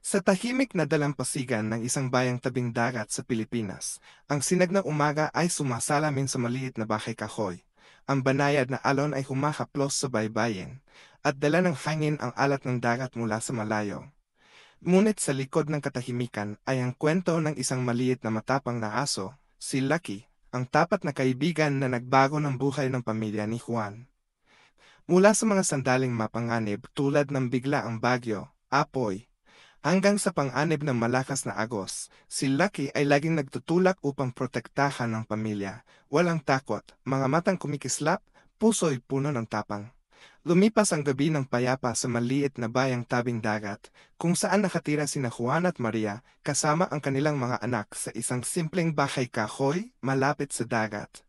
Sa tahimik na dalampasigan ng isang bayang tabing dagat sa Pilipinas, ang sinag ng umaga ay sumasalamin sa maliit na bahay kahoy. Ang banayad na alon ay humakaplos sa baybayin, at dala ng hangin ang alat ng dagat mula sa malayo. Ngunit sa likod ng katahimikan ay ang kwento ng isang maliit na matapang na aso, si Lucky, ang tapat na kaibigan na nagbago ng buhay ng pamilya ni Juan. Mula sa mga sandaling mapanganib tulad ng bigla ang bagyo, apoy, hanggang sa pang-anib ng malakas na agos, si Lucky ay laging nagtutulak upang protektahan ng pamilya. Walang takot, mga matang kumikislap, puso'y puno ng tapang. Lumipas ang gabi ng payapa sa maliit na bayang tabing dagat, kung saan nakatira sina Juan at Maria kasama ang kanilang mga anak sa isang simpleng bahay kahoy malapit sa dagat.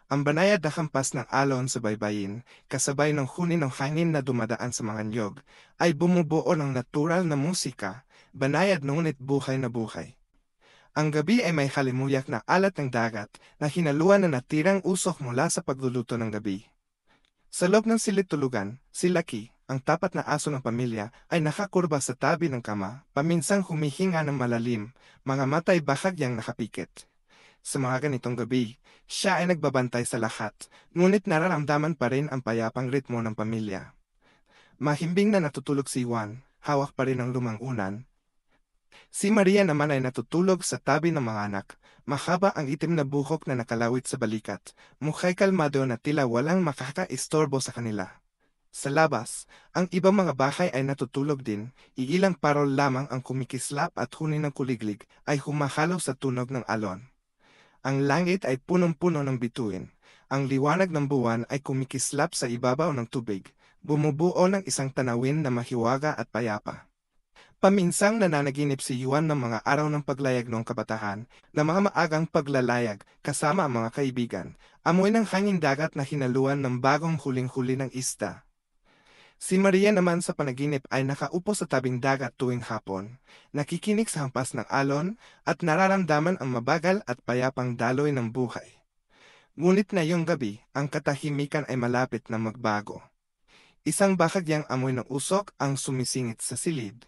Ang banayad na kampas ng alon sa baybayin, kasabay ng huni ng hangin na dumadaan sa mga niyog, ay bumubuo ng natural na musika, banayad ngunit buhay na buhay. Ang gabi ay may halimuyak na alat ng dagat na hinaluan na natirang usok mula sa pagluluto ng gabi. Sa loob ng silid tulugan, si Lucky, ang tapat na aso ng pamilya, ay nakakurba sa tabi ng kama, paminsang humihinga ng malalim, mga mata'y bahagyang nakapikit. Sa mga ganitong gabi, siya ay nagbabantay sa lahat, ngunit nararamdaman pa rin ang payapang ritmo ng pamilya. Mahimbing na natutulog si Juan, hawak pa rin ang lumang unan. Si Maria naman ay natutulog sa tabi ng mga anak, mahaba ang itim na buhok na nakalawit sa balikat, mukha'y kalmado na tila walang makakaistorbo sa kanila. Sa labas, ang ibang mga bahay ay natutulog din, iilang parol lamang ang kumikislap at huni ng kuliglig ay humahalo sa tunog ng alon. Ang langit ay punong-puno ng bituin. Ang liwanag ng buwan ay kumikislap sa ibabaw ng tubig, bumubuo ng isang tanawin na mahiwaga at payapa. Paminsang nananaginip si Juan ng mga araw ng paglayag noong kabataan, na mga maagang paglalayag kasama ang mga kaibigan, amoy ng hangin dagat na hinaluan ng bagong huling-huli ng isda. Si Maria naman sa panaginip ay nakaupo sa tabing dagat tuwing hapon, nakikinig sa hampas ng alon, at nararamdaman ang mabagal at payapang daloy ng buhay. Ngunit na yung gabi, ang katahimikan ay malapit na magbago. Isang bahagyang amoy ng usok ang sumisingit sa silid.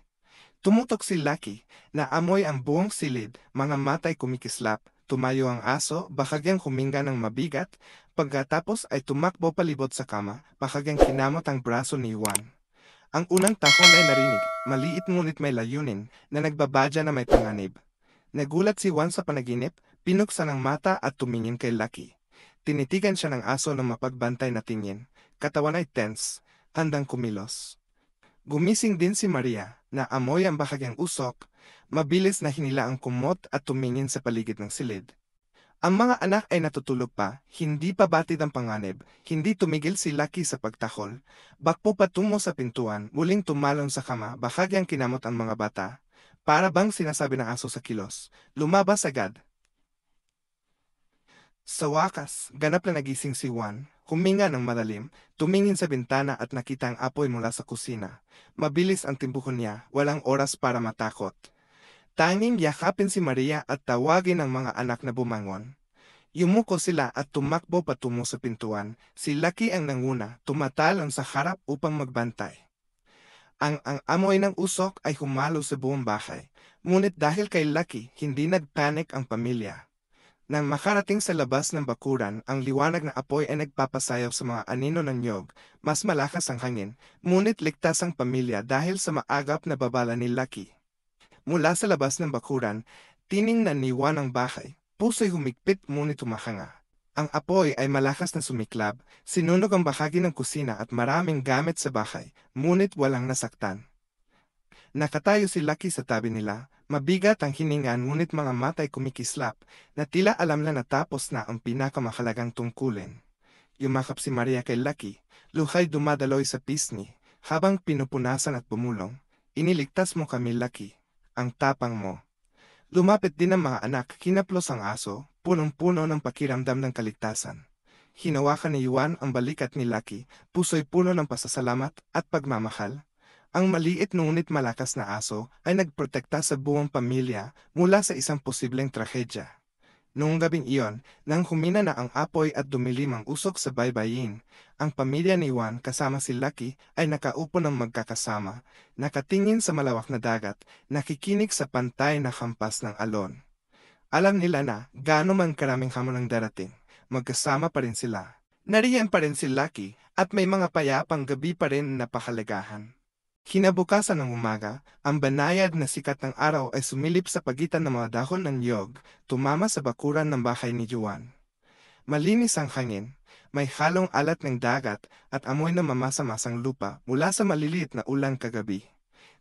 Tumutok si Lucky, na amoy ang buong silid, mga mata'y kumikislap, tumayo ang aso, bahagyang huminga ng mabigat, pagkatapos ay tumakbo palibot sa kama, bahagyang kinamot ang braso ni Juan. Ang unang tahon ay narinig, maliit ngunit may layunin, na nagbabadya na may panganib. Nagulat si Juan sa panaginip, pinuksan ang mata at tumingin kay Lucky. Tinitigan siya ng aso ng mapagbantay na tingin, katawan ay tense, handang kumilos. Gumising din si Maria, na amoy ang bahagyang usok, mabilis na hinila ang kumot at tumingin sa paligid ng silid. Ang mga anak ay natutulog pa, hindi pa batid ang panganib, hindi tumigil si Lucky sa pagtahol. Bakpo patungo sa pintuan, muling tumalon sa kama, bahagyang kinamot ang mga bata. Para bang sinasabi ng aso sa kilos, lumabas agad. Sa wakas, ganap na nagising si Juan, huminga ng malalim, tumingin sa bintana at nakita ang apoy mula sa kusina. Mabilis ang timbukan niya, walang oras para matakot. Tanging yakapin si Maria at tawagin ang mga anak na bumangon. Yumuko sila at tumakbo patungo sa pintuan. Si Lucky ang nanguna, tumatalon sa harap upang magbantay. Ang amoy ng usok ay humalo sa buong bahay. Ngunit dahil kay Lucky, hindi nagpanik ang pamilya. Nang makarating sa labas ng bakuran, ang liwanag na apoy ay nagpapasayaw sa mga anino ng niyog, mas malakas ang hangin, ngunit ligtas ang pamilya dahil sa maagap na babala ni Lucky. Mula sa labas ng bakuran, tiningnan ni Juan ang bahay, puso'y humigpit ngunit humahanga. Ang apoy ay malakas na sumiklab, sinunog ang bahagi ng kusina at maraming gamit sa bahay, ngunit walang nasaktan. Nakatayo si Lucky sa tabi nila, mabigat ang hininga ngunit mga mata'y kumikislap, na tila alam na natapos na ang pinakamahalagang tungkulin. Yumakap si Maria kay Lucky, luhay dumadaloy sa pisngi, habang pinupunasan at bumulong. Iniligtas mo kami, Lucky, ang tapang mo. Lumapit din ang mga anak, kinaplos ang aso, punong-puno ng pakiramdam ng kaligtasan. Hinawakan ni Juan ang balikat ni Lucky, puso'y puno ng pasasalamat at pagmamahal. Ang maliit ngunit malakas na aso ay nagprotekta sa buong pamilya mula sa isang posibleng trahedya. Noong gabing iyon, nang humina na ang apoy at dumilim ang usok sa baybayin, ang pamilya ni Juan kasama si Lucky ay nakaupo ng magkakasama, nakatingin sa malawak na dagat, nakikinig sa pantay na hampas ng alon. Alam nila na, gaano man karaming hamon ang darating, magkasama pa rin sila. Nariyan pa rin si Lucky, at may mga payapang gabi pa rin na pahalagahan. Kinabukasan ng umaga, ang banayad na sikat ng araw ay sumilip sa pagitan ng mga dahon ng niyog, tumama sa bakuran ng bahay ni Juan. Malinis ang hangin, may halong alat ng dagat at amoy ng mamasa-masang lupa mula sa maliliit na ulan kagabi.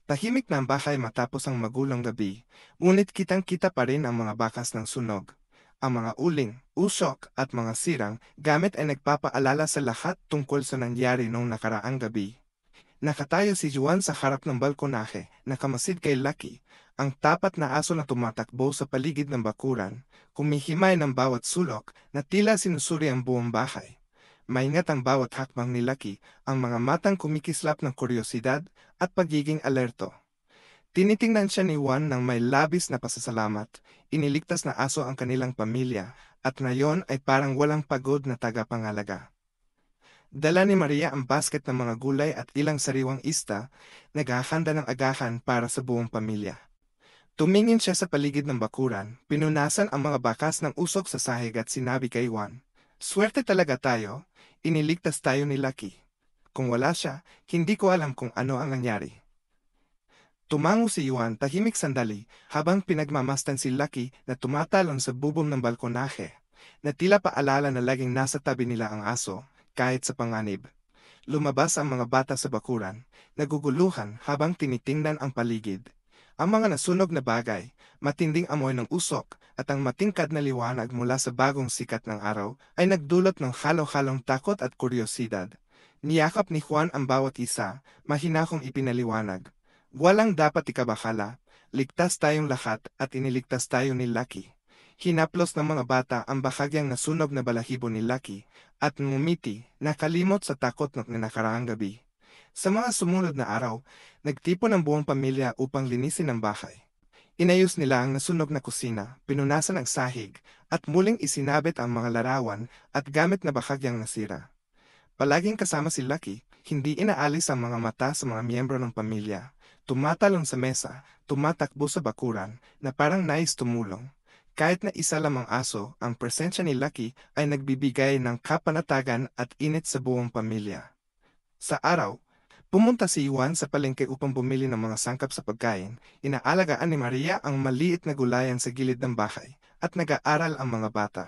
Tahimik na ang bahay matapos ang magulong gabi, ngunit kitang-kita pa rin ang mga bakas ng sunog. Ang mga uling, usok at mga sirang gamit ay nagpapaalala sa lahat tungkol sa nangyari noong nakaraang gabi. Nakatayo si Juan sa harap ng balkonahe, nakamasid kay Lucky, ang tapat na aso na tumatakbo sa paligid ng bakuran, kumihimay ng bawat sulok na tila sinusuri ang buong bahay. Maingat ang bawat hakbang ni Lucky, ang mga matang kumikislap ng kuryosidad at pagiging alerto. Tinitingnan siya ni Juan ng may labis na pasasalamat, iniligtas na aso ang kanilang pamilya, at ngayon ay parang walang pagod na tagapangalaga. Dala ni Maria ang basket ng mga gulay at ilang sariwang ista, naghahanda ng agahan para sa buong pamilya. Tumingin siya sa paligid ng bakuran, pinunasan ang mga bakas ng usok sa sahig at sinabi kay Juan, "Swerte talaga tayo, iniligtas tayo ni Lucky. Kung wala siya, hindi ko alam kung ano ang nangyari." Tumango si Juan tahimik sandali habang pinagmamasdan si Lucky na tumatalon sa bubong ng balkonahe, na tila paalala na laging nasa tabi nila ang aso, kahit sa panganib. Lumabas ang mga bata sa bakuran, naguguluhan habang tinitingnan ang paligid. Ang mga nasunog na bagay, matinding amoy ng usok, at ang matingkad na liwanag mula sa bagong sikat ng araw ay nagdulot ng halo-halong takot at kuryosidad. Niyakap ni Juan ang bawat isa, mahinahong ipinaliwanag. Walang dapat ikabakala, ligtas tayong lahat at iniligtas tayo ni Lucky. Hinaplos ng mga bata ang bahagyang nasunog na balahibo ni Lucky, at ngumiti, nakalimot sa takot ng nakaraang gabi. Sa mga sumunod na araw, nagtipon ang buong pamilya upang linisin ang bahay. Inayos nila ang nasunog na kusina, pinunasan ang sahig, at muling isinabit ang mga larawan at gamit na bahagyang nasira. Palaging kasama si Lucky, hindi inaalis ang mga mata sa mga miyembro ng pamilya. Tumatalon sa mesa, tumatakbo sa bakuran, na parang nais tumulong. Kahit na isa lamang aso, ang presensya ni Lucky ay nagbibigay ng kapanatagan at init sa buong pamilya. Sa araw, pumunta si Juan sa palengke upang bumili ng mga sangkap sa pagkain. Inaalagaan ni Maria ang maliit na gulayan sa gilid ng bahay, at nag-aaral ang mga bata.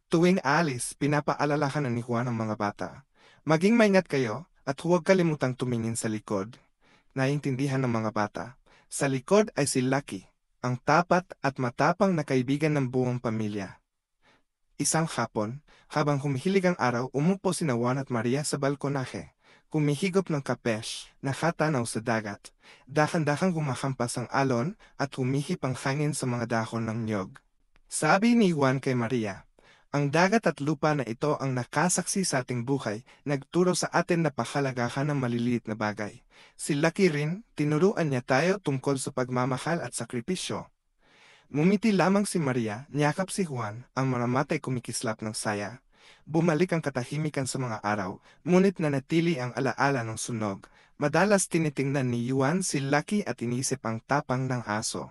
Tuwing alis, pinapaalalahan ni Juan ang mga bata. Maging maingat kayo, at huwag kalimutang tumingin sa likod. Naiintindihan ng mga bata. Sa likod ay si Lucky, ang tapat at matapang na kaibigan ng buong pamilya. Isang hapon, habang humihilig ang araw, umupo sina Juan at Maria sa balkonahe. Kumihigop ng kapesh, nakatanaw sa dagat. Dahan-dahang humahampas ang alon at humihip ang hangin sa mga dahon ng niyog. Sabi ni Juan kay Maria, "Ang dagat at lupa na ito ang nakasaksi sa ating buhay, nagturo sa atin na pahalagahan ng maliliit na bagay. Si Lucky rin, tinuruan niya tayo tungkol sa pagmamahal at sakripisyo." Ngumiti lamang si Maria, niyakap si Juan, ang mga mata'y kumikislap ng saya. Bumalik ang katahimikan sa mga araw, ngunit nanatili ang alaala ng sunog. Madalas tinitingnan ni Juan si Lucky at inisip ang tapang ng aso.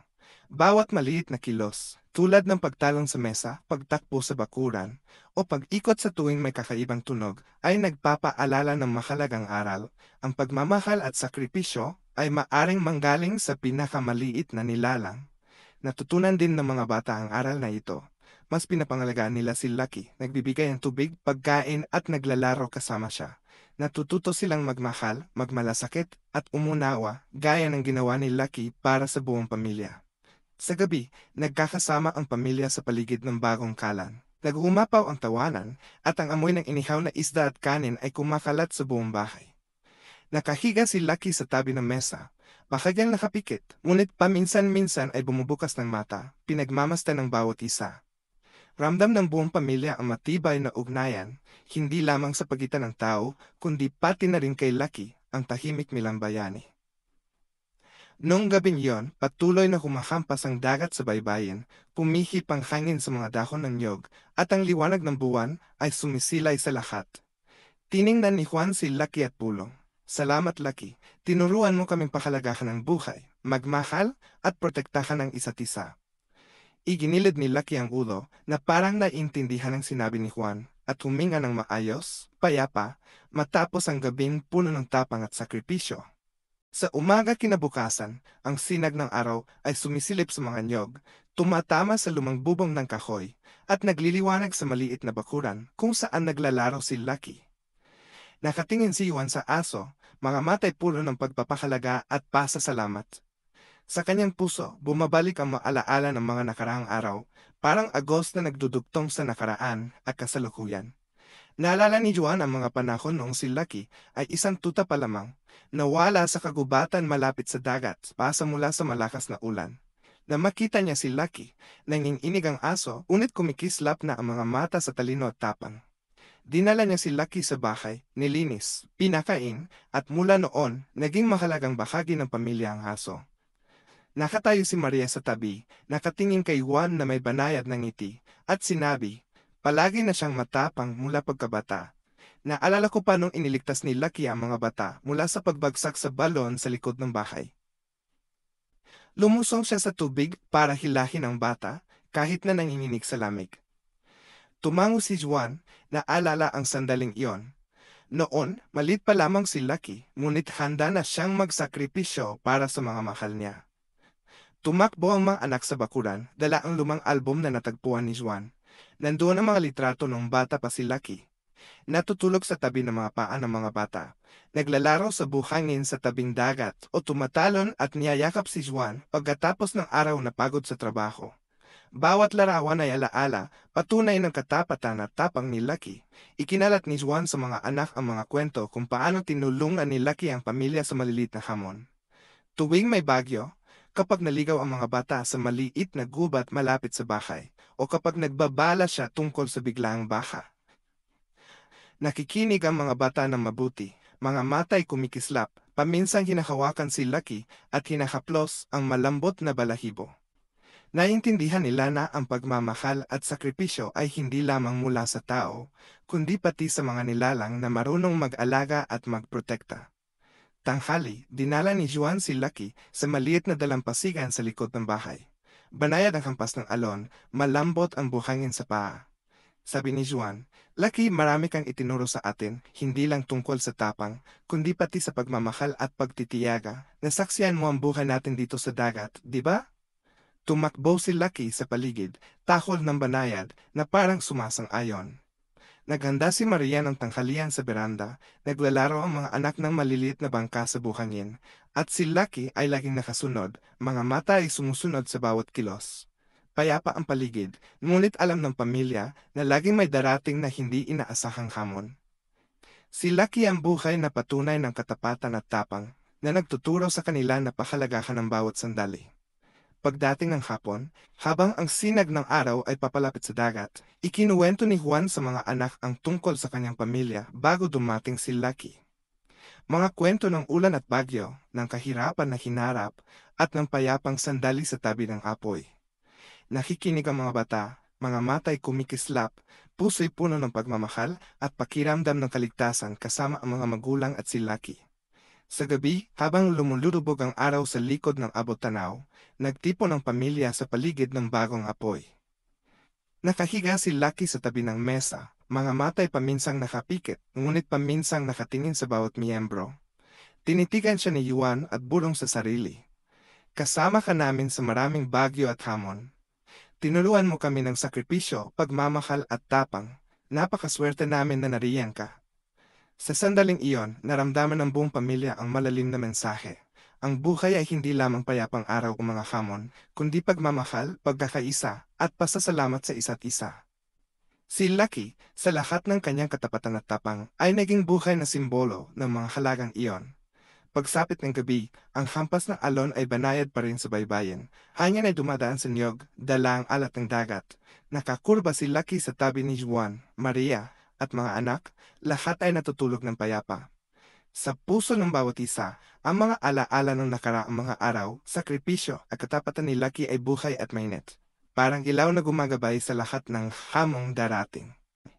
Bawat maliit na kilos, tulad ng pagtalon sa mesa, pagtakbo sa bakuran, o pag-ikot sa tuwing may kakaibang tunog, ay nagpapaalala ng mahalagang aral. Ang pagmamahal at sakripisyo ay maaring manggaling sa pinakamaliit na nilalang. Natutunan din ng mga bata ang aral na ito. Mas pinapangalagaan nila si Lucky, nagbibigay ng tubig, pagkain at naglalaro kasama siya. Natututo silang magmahal, magmalasakit at umunawa, gaya ng ginawa ni Lucky para sa buong pamilya. Sa gabi, nagkakasama ang pamilya sa paligid ng bagong kalan. Nag-uumapaw ang tawanan, at ang amoy ng inihaw na isda at kanin ay kumakalat sa buong bahay. Nakahiga si Lucky sa tabi ng mesa, bahagyang nakapikit, ngunit paminsan-minsan ay bumubukas ng mata, pinagmamasdan ng bawat isa. Ramdam ng buong pamilya ang matibay na ugnayan, hindi lamang sa pagitan ng tao, kundi pati na rin kay Lucky, ang tahimik nilang bayani. Noong gabing iyon, patuloy na humahampas ang dagat sa baybayin, pumihip ang hangin sa mga dahon ng niyog, at ang liwanag ng buwan ay sumisilay sa lahat. Tiningnan ni Juan si Lucky at Pulong. Salamat Lucky, tinuruan mo kaming pahalagahan ng buhay, magmahal, at protektahan ang isa't isa. Iginilid ni Lucky ang ulo na parang naiintindihan ang sinabi ni Juan at huminga ng maayos, payapa, matapos ang gabing puno ng tapang at sakripisyo. Sa umaga kinabukasan, ang sinag ng araw ay sumisilip sa mga niyog, tumatama sa lumang bubong ng kahoy, at nagliliwanag sa maliit na bakuran kung saan naglalaro si Lucky. Nakatingin si Juan sa aso, mga matay puno ng pagpapahalaga at pasasalamat. Sa kanyang puso, bumabalik ang maalaala ng mga nakaraang araw, parang agos na nagdudugtong sa nakaraan at kasalukuyan. Naalala ni Juan ang mga panahon noong si Lucky ay isang tuta pa lamang, nawala sa kagubatan malapit sa dagat, pasa mula sa malakas na ulan. Na makita niya si Lucky, nanginginig ang aso, unit kumikislap na ang mga mata sa talino at tapang. Dinala niya si Lucky sa bahay, nilinis, pinakain, at mula noon, naging mahalagang bahagi ng pamilya ang aso. Nakatayo si Maria sa tabi, nakatingin kay Juan na may banayad ng ngiti, at sinabi, palagi na siyang matapang mula pagkabata. Naalala ko pa nung iniligtas ni Lucky ang mga bata mula sa pagbagsak sa balon sa likod ng bahay. Lumusong siya sa tubig para hilahin ang bata, kahit na nanginginig sa lamig. Tumango si Juan, naalala ang sandaling iyon. Noon, maliit pa lamang si Lucky, ngunit handa na siyang magsakripisyo para sa mga mahal niya. Tumakbo ang mga anak sa bakuran, dala ang lumang album na natagpuan ni Juan. Nandoon ang mga litrato ng bata pa si Lucky. Natutulog sa tabi ng mga paa ng mga bata. Naglalaro sa buhangin sa tabing dagat o tumatalon at niyayakap si Juan pagkatapos ng araw na pagod sa trabaho. Bawat larawan ay alaala, patunay ng katapatan at tapang ni Lucky. Ikinalat ni Juan sa mga anak ang mga kwento kung paano tinulungan ni Lucky ang pamilya sa malilit na hamon. Tuwing may bagyo, kapag naligaw ang mga bata sa maliit na gubat malapit sa bahay, o kapag nagbabala siya tungkol sa biglaang baka. Nakikinig ang mga bata ng mabuti, mga mata'y kumikislap, paminsang hinahawakan si Lucky at hinahaplos ang malambot na balahibo. Naiintindihan nila na ang pagmamahal at sakripisyo ay hindi lamang mula sa tao, kundi pati sa mga nilalang na marunong mag-alaga at magprotekta. Tanghali, dinala ni Juan si Lucky sa maliit na dalampasigan sa likod ng bahay. Banayad ang hampas ng alon, malambot ang buhangin sa paa. Sabi ni Juan, Lucky, marami kang itinuro sa atin, hindi lang tungkol sa tapang, kundi pati sa pagmamahal at pagtitiyaga. Nasaksiyan mo ang buhay natin dito sa dagat, di ba? Tumakbo si Lucky sa paligid, tahol ng banayad, na parang sumasang-ayon. Naghanda si Maria ng tanghalian sa beranda, naglalaro ang mga anak ng maliliit na bangka sa buhangin, at si Lucky ay laging nakasunod, mga mata ay sumusunod sa bawat kilos. Payapa ang paligid, ngunit alam ng pamilya na laging may darating na hindi inaasahang hamon. Si Lucky ang buhay na patunay ng katapatan at tapang, na nagtuturo sa kanila na pahalagahan ng bawat sandali. Pagdating ng hapon, habang ang sinag ng araw ay papalapit sa dagat, ikinuwento ni Juan sa mga anak ang tungkol sa kanyang pamilya bago dumating si Lucky. Mga kwento ng ulan at bagyo, ng kahirapan na hinarap, at ng payapang sandali sa tabi ng apoy. Nakikinig ang mga bata, mga mata'y kumikislap, puso'y puno ng pagmamahal at pakiramdam ng kaligtasan kasama ang mga magulang at si Lucky. Sa gabi, habang lumulubog ang araw sa likod ng abot-tanaw, nagtipon ang pamilya sa paligid ng bagong apoy. Nakahiga si Lucky sa tabi ng mesa, mga mata'y paminsang nakapikit, ngunit paminsang nakatingin sa bawat miyembro. Tinitigan siya ni Juan at bulong sa sarili. Kasama ka namin sa maraming bagyo at hamon. Tinuruan mo kami ng sakripisyo, pagmamahal at tapang. Napakaswerte namin na nariyan ka. Sa sandaling iyon, naramdaman ng buong pamilya ang malalim na mensahe. Ang buhay ay hindi lamang payapang araw o mga hamon, kundi pagmamahal, pagkakaisa, at pasasalamat sa isa't isa. Si Lucky, sa lahat ng kanyang katapatan at tapang, ay naging buhay na simbolo ng mga halagang iyon. Pagsapit ng gabi, ang hampas ng alon ay banayad pa rin sa baybayin. Hangin ay dumadaan sa niyog, dala ang alat ng dagat. Nakakurba si Lucky sa tabi ni Juan, Maria, at mga anak, lahat ay natutulog ng payapa. Sa puso ng bawat isa, ang mga alaala ng nakaraang mga araw, sakripisyo at katapatan ni Lucky ay buhay at mainit. Parang ilaw na gumagabay sa lahat ng hamong darating.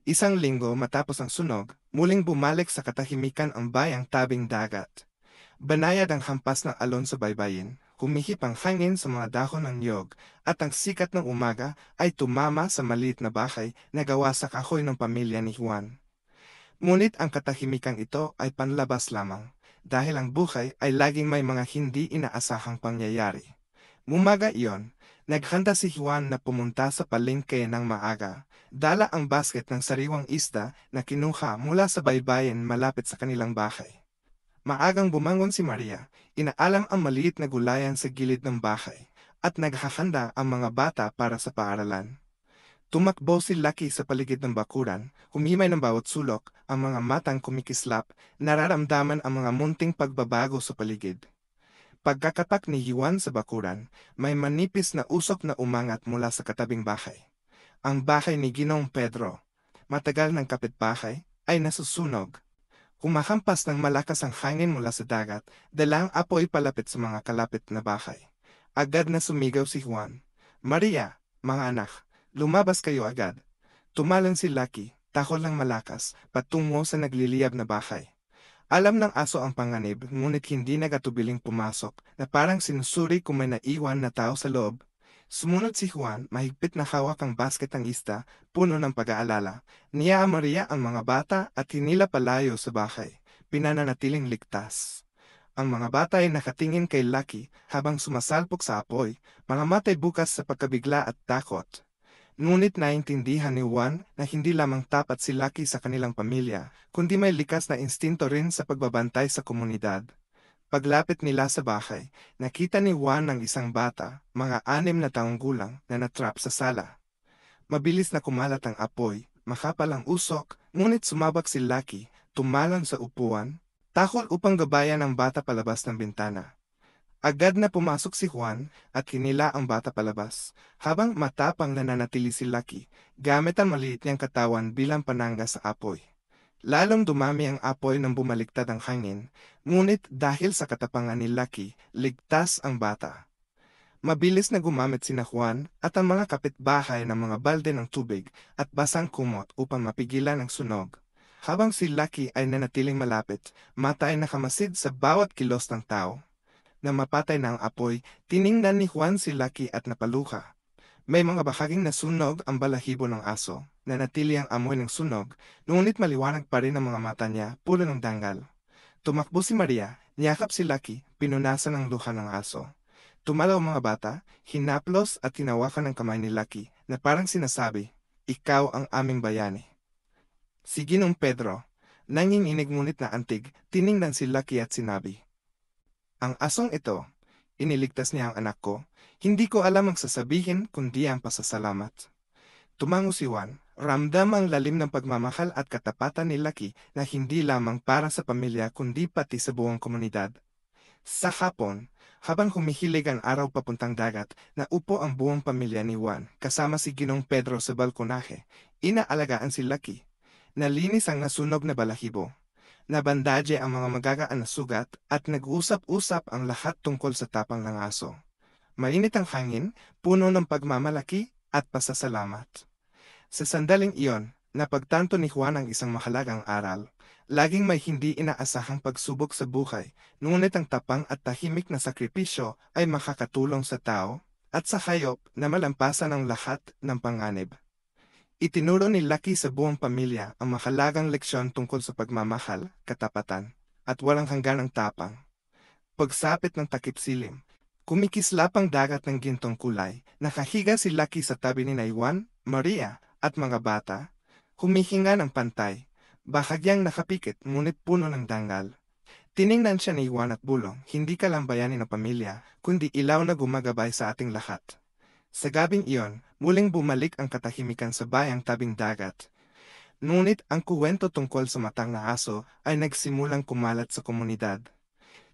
Isang linggo matapos ang sunog, muling bumalik sa katahimikan ang bayang tabing dagat. Banayad ang hampas ng alon sa baybayin, humihip ang hangin sa mga dahon ng niyog, at ang sikat ng umaga ay tumama sa maliit na bahay na gawa sa kahoy ng pamilya ni Juan. Ngunit ang katahimikan ito ay panlabas lamang, dahil ang buhay ay laging may mga hindi inaasahang pangyayari. Umaga iyon, naghanda si Juan na pumunta sa palengke ng maaga, dala ang basket ng sariwang isda na kinuha mula sa baybayin malapit sa kanilang bahay. Maagang bumangon si Maria, inaalam ang maliit na gulayan sa gilid ng bahay, at naghahanda ang mga bata para sa paaralan. Tumakbo si Lucky sa paligid ng bakuran, humimay ng bawat sulok, ang mga matang kumikislap, nararamdaman ang mga munting pagbabago sa paligid. Pagkakatak ni Juan sa bakuran, may manipis na usok na umangat mula sa katabing bahay. Ang bahay ni Ginoong Pedro, matagal ng kapitbahay, ay nasusunog. Kumahampas ng malakas ang hangin mula sa dagat, dalang apoy palapit sa mga kalapit na bahay. Agad na sumigaw si Juan. Maria, mga anak, lumabas kayo agad. Tumalon si Lucky, tahol ng malakas, patungo sa nagliliyab na bahay. Alam ng aso ang panganib, ngunit hindi nagatubiling pumasok, na parang sinusuri kung may naiwan na tao sa loob. Sumunod si Juan, mahigpit na hawak ang basket ng isda, puno ng pag-aalala. Niya Maria ang mga bata at hinila palayo sa bahay, pinananatiling ligtas. Ang mga bata ay nakatingin kay Lucky habang sumasalpok sa apoy, mga matay bukas sa pagkabigla at takot. Ngunit naintindihan ni Juan na hindi lamang tapat si Lucky sa kanilang pamilya, kundi may likas na instinto rin sa pagbabantay sa komunidad. Paglapit nila sa bahay, nakita ni Juan ng isang bata, mga 6 na taong gulang, na natrap sa sala. Mabilis na kumalat ang apoy, makapal ang usok, ngunit sumabak si Lucky, tumalon sa upuan, takot upang gabayan ang bata palabas ng bintana. Agad na pumasok si Juan at hinila ang bata palabas, habang matapang nananatili si Lucky, gamit ang maliit niyang katawan bilang panangga sa apoy. Lalong dumami ang apoy nang bumaliktad ang hangin, ngunit dahil sa katapangan ni Lucky, ligtas ang bata. Mabilis na gumamit sina Juan at ang mga kapitbahay ng mga balde ng tubig at basang kumot upang mapigilan ang sunog. Habang si Lucky ay nanatiling malapit, mata ay nakamasid sa bawat kilos ng tao. Nang mapatay na ang apoy, tiningnan ni Juan si Lucky at napaluha. May mga bahaging nasunog ang balahibo ng aso, nanatili ang amoy ng sunog, ngunit maliwanag pa rin ang mga mata niya, pulo ng dangal. Tumakbo si Maria, niyakap si Lucky, pinunasan ang luha ng aso. Tumalaw ang mga bata, hinaplos at tinawakan ng kamay ni Lucky, na parang sinasabi, "Ikaw ang aming bayani." Si Ginong Pedro, nanginginig ngunit na antig, tiningnan si Lucky at sinabi, "Ang asong ito, iniligtas niya ang anak ko, hindi ko alam ang sasabihin kundi ang pasasalamat." Tumango si Juan, ramdam ang lalim ng pagmamahal at katapatan ni Lucky na hindi lamang para sa pamilya kundi pati sa buong komunidad. Sa hapon, habang humihilig ang araw papuntang dagat, naupo ang buong pamilya ni Juan kasama si Ginong Pedro sa balkonahe, inaalagaan si Lucky. Nalinis ang nasunog na balahibo. Nabandadye ang mga magagaan na sugat at nag-usap-usap ang lahat tungkol sa tapang ng aso. Mainit ang hangin, puno ng pagmamalaki at pasasalamat. Sa sandaling iyon, napagtanto ni Juan ang isang mahalagang aral. Laging may hindi inaasahang pagsubok sa buhay, ngunit ang tapang at tahimik na sakripisyo ay makakatulong sa tao at sa hayop na malampasan ang lahat ng panganib. Itinuro ni Lucky sa buong pamilya ang mahalagang leksyon tungkol sa pagmamahal, katapatan, at walang hangganang tapang. Pagsapit ng takip silim, kumikislap ang dagat ng gintong kulay, nakahiga si Lucky sa tabi ni Juan, Maria, at mga bata, humihinga ng pantay, bahagyang nakapikit ngunit puno ng dangal. Tiningnan siya ni Juan at bulong, "Hindi ka lang bayani ng pamilya, kundi ilaw na gumagabay sa ating lahat." Sa gabing iyon, muling bumalik ang katahimikan sa bayang tabing dagat. Ngunit ang kuwento tungkol sa matang na aso ay nagsimulang kumalat sa komunidad,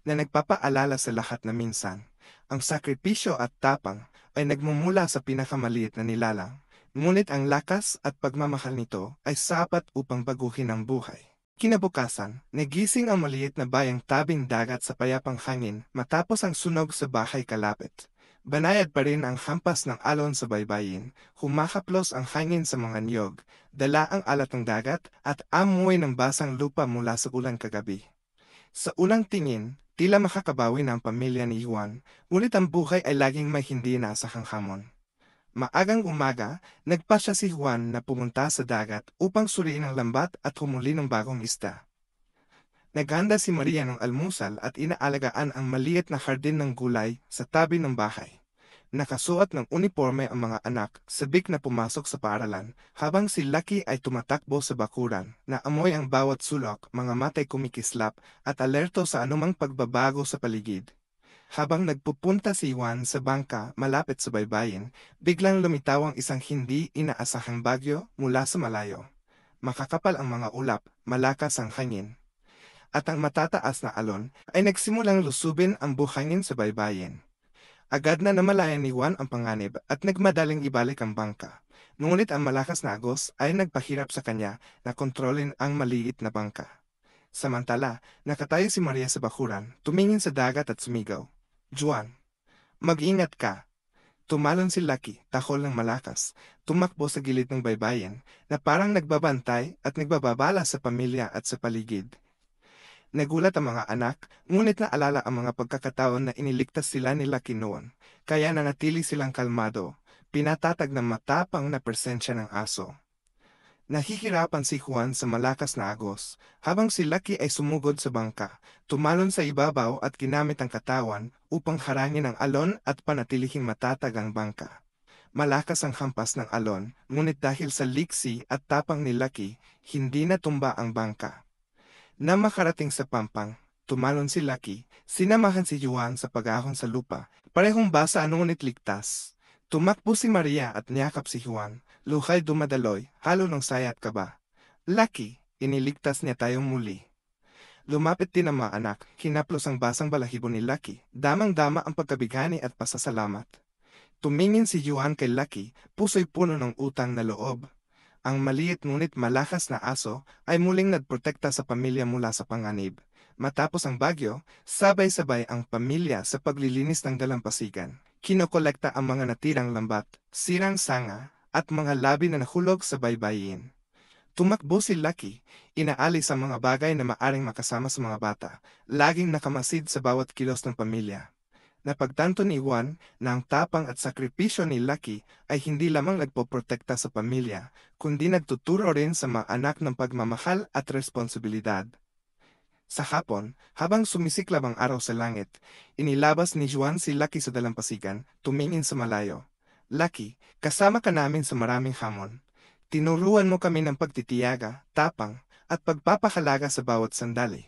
na nagpapaalala sa lahat na minsan, ang sakripisyo at tapang ay nagmumula sa pinakamaliit na nilalang, ngunit ang lakas at pagmamahal nito ay sapat upang baguhin ang buhay. Kinabukasan, nagising ang maliit na bayang tabing dagat sa payapang hangin matapos ang sunog sa bahay kalapit. Banayad pa rin ang hampas ng alon sa baybayin, humakaplos ang hangin sa mga niyog, dala ang alat ng dagat at amoy ng basang lupa mula sa ulan kagabi. Sa unang tingin, tila makakabawi na ang pamilya ni Juan, ngunit ang buhay ay laging may hindi inaasahang hamon. Maagang umaga, nagpasya si Juan na pumunta sa dagat upang suriin ang lambat at humuli ng bagong isda. Naghanda si Maria ng almusal at inaalagaan ang maliit na hardin ng gulay sa tabi ng bahay. Nakasuot ng uniforme ang mga anak, sabik na pumasok sa paaralan, habang si Lucky ay tumatakbo sa bakuran, na amoy ang bawat sulok, mga matay kumikislap, at alerto sa anumang pagbabago sa paligid. Habang nagpupunta si Juan sa bangka malapit sa baybayin, biglang lumitaw ang isang hindi inaasahang bagyo mula sa malayo. Makakapal ang mga ulap, malakas ang hangin, at ang matataas na alon ay nagsimulang lusubin ang buhangin sa baybayin. Agad na namalayan ni Juan ang panganib at nagmadaling ibalik ang bangka. Ngunit ang malakas na agos ay nagpahirap sa kanya na kontrolin ang maliit na bangka. Samantala, nakatayo si Maria sa bakuran, tumingin sa dagat at sumigaw. Juan, mag-ingat ka. Tumalon si Lucky, tahol ng malakas, tumakbo sa gilid ng baybayin, na parang nagbabantay at nagbababala sa pamilya at sa paligid. Nagulat ang mga anak, ngunit naalala ang mga pagkakataon na iniligtas sila ni Lucky noon, kaya nanatili silang kalmado, pinatatag ng matapang na presensya ng aso. Nahihirapan si Juan sa malakas na agos, habang si Lucky ay sumugod sa bangka, tumalon sa ibabaw at ginamit ang katawan upang harangin ang alon at panatilihing matatag ang bangka. Malakas ang hampas ng alon, ngunit dahil sa liksi at tapang ni Lucky, hindi natumba ang bangka. Na makarating sa pampang, tumalon si Lucky, sinamahan si Juan sa pag-ahon sa lupa, parehong basa ngunit ligtas. Tumakbo si Maria at niyakap si Juan, luhay dumadaloy, halo ng saya at kaba. Lucky, iniligtas niya tayong muli. Lumapit din ang mga anak, hinaplos ang basang balahibo ni Lucky, damang-dama ang pagkabigani at pasasalamat. Tumingin si Juan kay Lucky, puso'y puno ng utang na loob. Ang maliit ngunit malakas na aso ay muling nagprotekta sa pamilya mula sa panganib. Matapos ang bagyo, sabay-sabay ang pamilya sa paglilinis ng dalampasigan. Kinokolekta ang mga natirang lambat, sirang sanga, at mga labi na nahulog sa baybayin. Tumakbo si Lucky, inaalis ang mga bagay na maaring makasama sa mga bata, laging nakamasid sa bawat kilos ng pamilya. Napagtanto ni Juan na ang tapang at sakripisyo ni Lucky ay hindi lamang nagpoprotekta sa pamilya, kundi nagtuturo rin sa mga anak ng pagmamahal at responsibilidad. Sa hapon, habang sumisiklab ang araw sa langit, inilabas ni Juan si Lucky sa dalampasigan, tumingin sa malayo. Lucky, kasama ka namin sa maraming hamon. Tinuruan mo kami ng pagtitiyaga, tapang, at pagpapahalaga sa bawat sandali.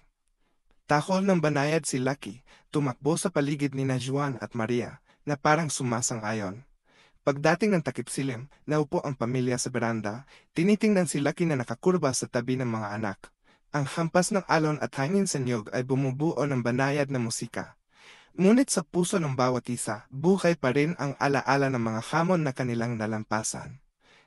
Tahol ng banayad si Lucky, tumakbo sa paligid ni Juan at Maria, na parang sumasang-ayon. Pagdating ng takip-silim, naupo ang pamilya sa beranda, tinitingnan si Lucky na nakakurba sa tabi ng mga anak. Ang hampas ng alon at hangin sa niyog ay bumubuo ng banayad na musika. Ngunit sa puso ng bawat isa, buhay pa rin ang alaala ng mga hamon na kanilang nalampasan.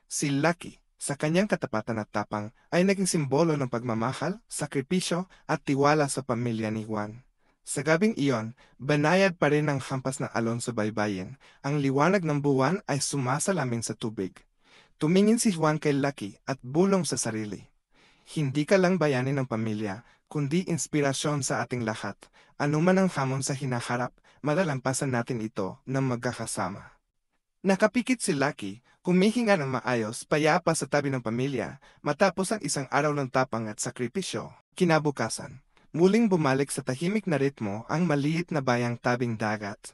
Si Lucky, sa kanyang katapatan at tapang, ay naging simbolo ng pagmamahal, sakripisyo at tiwala sa pamilya ni Juan. Sa gabing iyon, banayad pa rin ang hampas ng alon sa baybayin. Ang liwanag ng buwan ay sumasalamin sa tubig. Tumingin si Juan kay Lucky at bulong sa sarili. Hindi ka lang bayani ng pamilya, kundi inspirasyon sa ating lahat. Anuman ang hamon sa hinaharap, malalampasan natin ito ng magkakasama. Nakapikit si Lucky, humihinga ng maayos, payapa sa tabi ng pamilya, matapos ang isang araw ng tapang at sakripisyo. Kinabukasan, muling bumalik sa tahimik na ritmo ang maliit na bayang tabing dagat.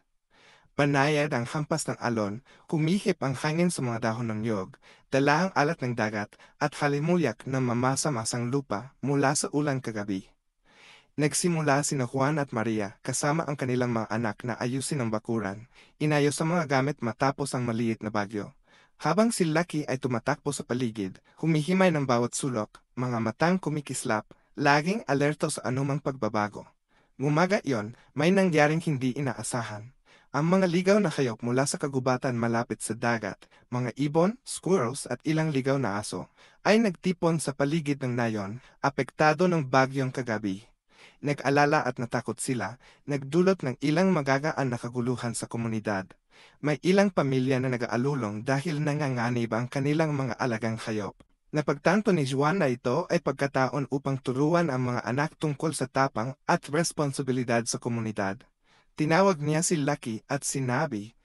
Banayad ang hampas ng alon, kumihip ang hangin sa mga dahon ng niyog, dala ang alat ng dagat at halimulyak ng mamasa-masang lupa mula sa ulan kagabi. Nagsimula sina Juan at Maria kasama ang kanilang mga anak na ayusin ang bakuran, inayos ang mga gamit matapos ang maliit na bagyo. Habang si Lucky ay tumatakbo sa paligid, humihimay ng bawat sulok, mga matang kumikislap, laging alerto sa anumang pagbabago. Ngumaga iyon, may nangyaring hindi inaasahan. Ang mga ligaw na hayop mula sa kagubatan malapit sa dagat, mga ibon, squirrels at ilang ligaw na aso, ay nagtipon sa paligid ng nayon, apektado ng bagyong kagabi. Nag-alala at natakot sila, nagdulot ng ilang magagaan na kaguluhan sa komunidad. May ilang pamilya na nag-aalulong dahil nanganganib ang kanilang mga alagang hayop. Napagtanto ni Juan na ito ay pagkataon upang turuan ang mga anak tungkol sa tapang at responsibilidad sa komunidad. Tinawag niya si Lucky at sinabi,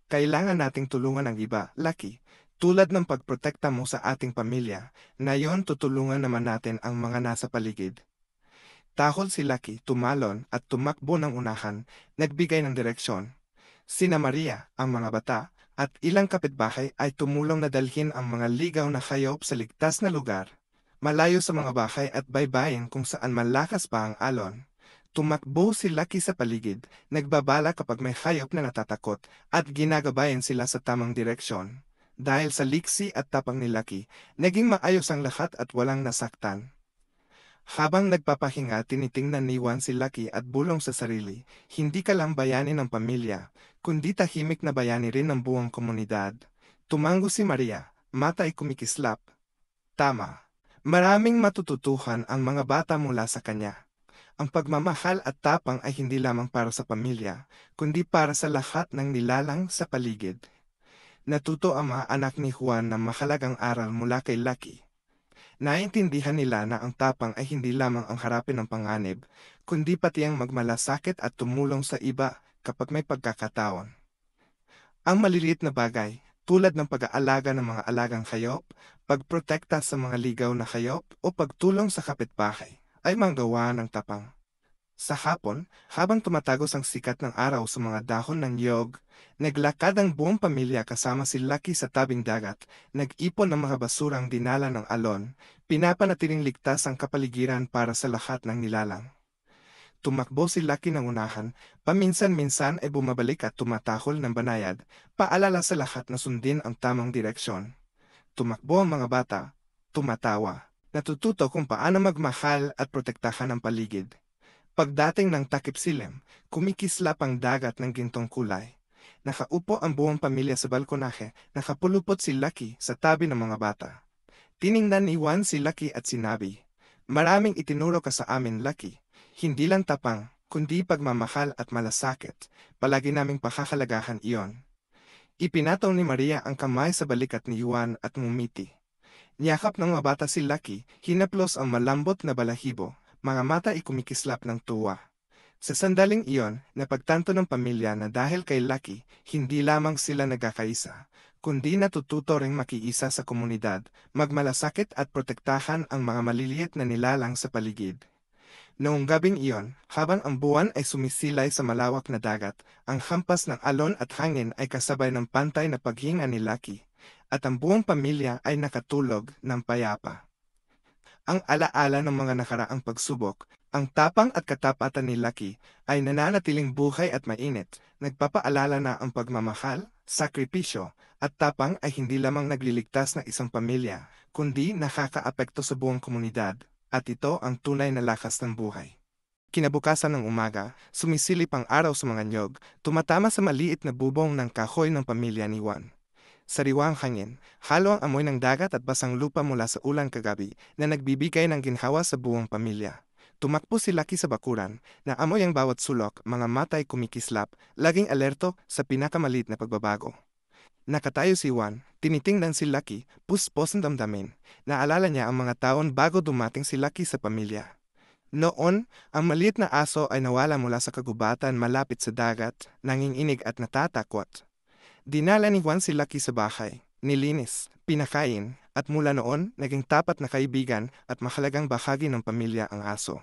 "Kailangan nating tulungan ang iba, Lucky. Tulad ng pagprotekta mo sa ating pamilya, ngayon tutulungan naman natin ang mga nasa paligid." Tahol si Lucky, tumalon at tumakbo ng unahan, nagbigay ng direksyon. Sina Maria, ang mga bata, at ilang kapitbahay ay tumulong na dalhin ang mga ligaw na hayop sa ligtas na lugar, malayo sa mga bahay at baybayin kung saan malakas pa ang alon. Tumakbo si Lucky sa paligid, nagbabala kapag may hayop na natatakot, at ginagabayan sila sa tamang direksyon. Dahil sa liksi at tapang ni Lucky, naging maayos ang lahat at walang nasaktan. Habang nagpapahinga, tinitingnan ni Juan si Lucky at bulong sa sarili, hindi ka lang bayani ng pamilya, kundi tahimik na bayani rin ng buong komunidad. Tumango si Maria, mata ay kumikislap. Tama. Maraming matututuhan ang mga bata mula sa kanya. Ang pagmamahal at tapang ay hindi lamang para sa pamilya, kundi para sa lahat ng nilalang sa paligid. Natuto ang mga anak ni Juan ng mahalagang aral mula kay Lucky. Naintindihan nila na ang tapang ay hindi lamang ang harapin ng panganib, kundi pati ang magmalasakit at tumulong sa iba kapag may pagkakataon. Ang maliliit na bagay, tulad ng pag-aalaga ng mga alagang hayop, pagprotekta sa mga ligaw na hayop o pagtulong sa kapitbahay, ay manggawa ng tapang. Sa hapon, habang tumatagos ang sikat ng araw sa mga dahon ng niyog, naglakad ang buong pamilya kasama si Lucky sa tabing dagat, nag-ipon ng mga basurang dinala ng alon, pinapanatiling ligtas ang kapaligiran para sa lahat ng nilalang. Tumakbo si Lucky ng unahan, paminsan-minsan ay bumabalik at tumatahol ng banayad, paalala sa lahat na sundin ang tamang direksyon. Tumakbo ang mga bata, tumatawa, natututo kung paano magmahal at protektahan ang paligid. Pagdating ng takip silim, kumikislap ang dagat ng gintong kulay. Nakaupo ang buong pamilya sa balkonahe, nakapulupot si Lucky sa tabi ng mga bata. Tiningnan ni Juan si Lucky at sinabi, "Maraming itinuro ka sa amin, Lucky. Hindi lang tapang, kundi pagmamahal at malasakit. Palagi naming pakahalagahan iyon." Ipinataw ni Maria ang kamay sa balikat ni Juan at ngumiti. Niyakap ng mga bata si Lucky, hinaplos ang malambot na balahibo. Mga mata ay kumikislap ng tuwa. Sa sandaling iyon, napagtanto ng pamilya na dahil kay Lucky, hindi lamang sila nagkakaisa, kundi natututo ring makiisa sa komunidad, magmalasakit at protektahan ang mga maliliit na nilalang sa paligid. Noong gabing iyon, habang ang buwan ay sumisilay sa malawak na dagat, ang hampas ng alon at hangin ay kasabay ng pantay na paghinga ni Lucky, at ang buong pamilya ay nakatulog ng payapa. Ang alaala ng mga nakaraang pagsubok, ang tapang at katapatan ni Lucky ay nananatiling buhay at mainit, nagpapaalala na ang pagmamahal, sakripisyo, at tapang ay hindi lamang nagliligtas ng isang pamilya, kundi nakakaapekto sa buong komunidad, at ito ang tunay na lakas ng buhay. Kinabukasan ng umaga, sumisilip ang araw sa mga niyog, tumatama sa maliit na bubong ng kahoy ng pamilya ni Juan. Sariwang hangin, halo ang amoy ng dagat at basang lupa mula sa ulan kagabi na nagbibigay ng ginhawa sa buong pamilya. Tumakbo si Lucky sa bakuran, na amoy ang bawat sulok, mga mata ay kumikislap, laging alerto sa pinakamalit na pagbabago. Nakatayo si Juan, tinitingnan si Lucky, puspos ng damdamin. Naalala niya ang mga taon bago dumating si Lucky sa pamilya. Noon, ang maliit na aso ay nawala mula sa kagubatan malapit sa dagat, nanginginig at natatakot. Dinala ni Juan si Lucky sa bahay, nilinis, pinakain, at mula noon, naging tapat na kaibigan at mahalagang bahagi ng pamilya ang aso.